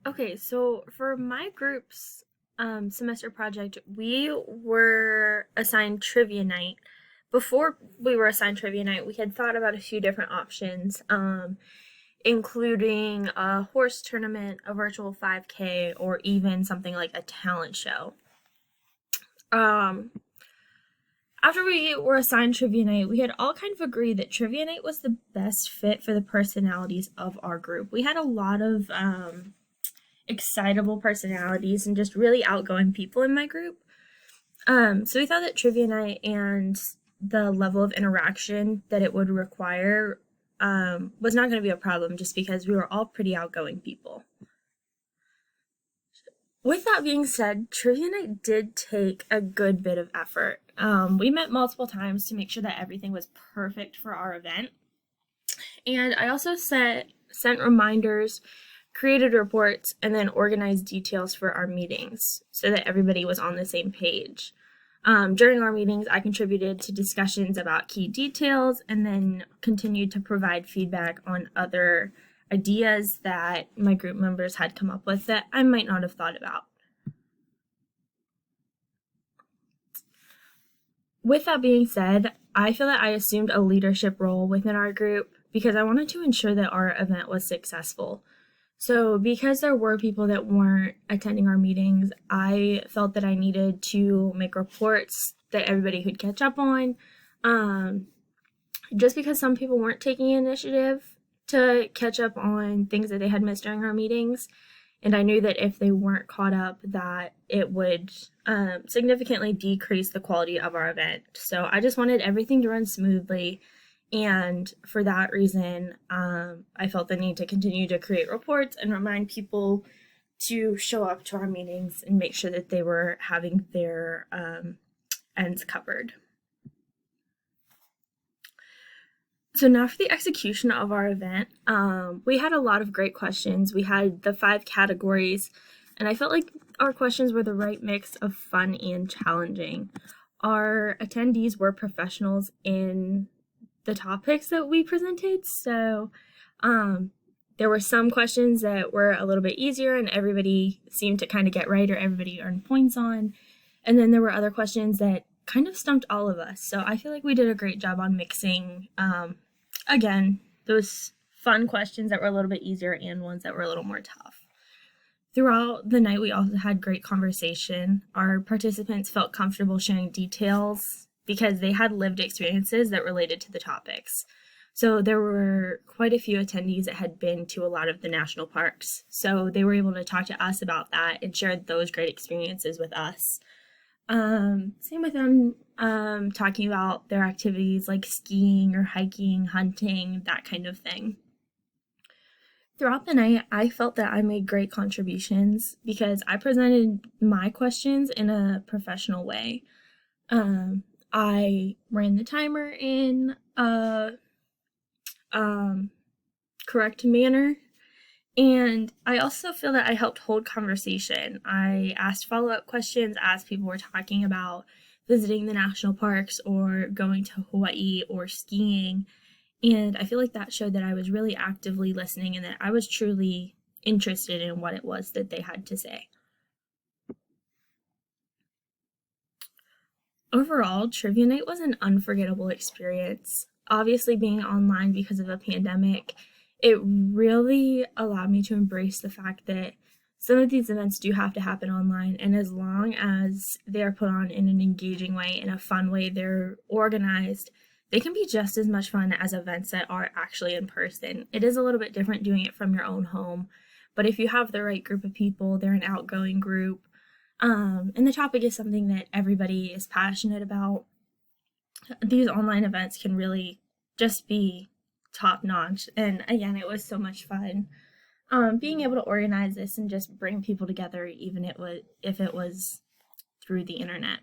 Okay, so for my group's semester project, we were assigned trivia night. Before we were assigned trivia night, we had thought about a few different options, including a horse tournament, a virtual 5K, or even something like a talent show. Um, After we were assigned trivia night, we had all kind of agreed that trivia night was the best fit for the personalities of our group. We had a lot of excitable personalities and just really outgoing people in my group. So we thought that trivia night and the level of interaction that it would require was not going to be a problem just because we were all pretty outgoing people. With that being said, trivia night did take a good bit of effort. We met multiple times to make sure that everything was perfect for our event. And I also sent reminders, created reports, and then organized details for our meetings so that everybody was on the same page. During our meetings, I contributed to discussions about key details and then continued to provide feedback on other ideas that my group members had come up with that I might not have thought about. With that being said, I feel that I assumed a leadership role within our group because I wanted to ensure that our event was successful. So, because there were people that weren't attending our meetings, I felt that I needed to make reports that everybody could catch up on. Just because some people weren't taking initiative to catch up on things that they had missed during our meetings, and I knew that if they weren't caught up, that it would significantly decrease the quality of our event. So I just wanted everything to run smoothly. And for that reason, I felt the need to continue to create reports and remind people to show up to our meetings and make sure that they were having their ends covered. So now for the execution of our event, we had a lot of great questions. We had the 5 categories, and I felt like our questions were the right mix of fun and challenging. Our attendees were professionals in the topics that we presented, so there were some questions that were a little bit easier and everybody seemed to kind of get right or everybody earned points on, and then there were other questions that kind of stumped all of us. So I feel like we did a great job on mixing again, those fun questions that were a little bit easier and ones that were a little more tough. Throughout the night, we also had great conversation. Our participants felt comfortable sharing details because they had lived experiences that related to the topics. So there were quite a few attendees that had been to a lot of the national parks. So they were able to talk to us about that and share those great experiences with us. Same with them talking about their activities like skiing or hiking, hunting, that kind of thing. Throughout the night, I felt that I made great contributions because I presented my questions in a professional way. I ran the timer in a correct manner. And I also feel that I helped hold conversation. I asked follow-up questions as people were talking about visiting the national parks or going to Hawaii or skiing. And I feel like that showed that I was really actively listening and that I was truly interested in what it was that they had to say. Overall, Trivia Night was an unforgettable experience. Obviously, being online because of a pandemic, it really allowed me to embrace the fact that some of these events do have to happen online, and as long as they are put on in an engaging way, in a fun way, they're organized, they can be just as much fun as events that are actually in person. It is a little bit different doing it from your own home, but if you have the right group of people, they're an outgoing group, and the topic is something that everybody is passionate about, these online events can really just be top notch. And again, it was so much fun being able to organize this and just bring people together, even if it was through the internet.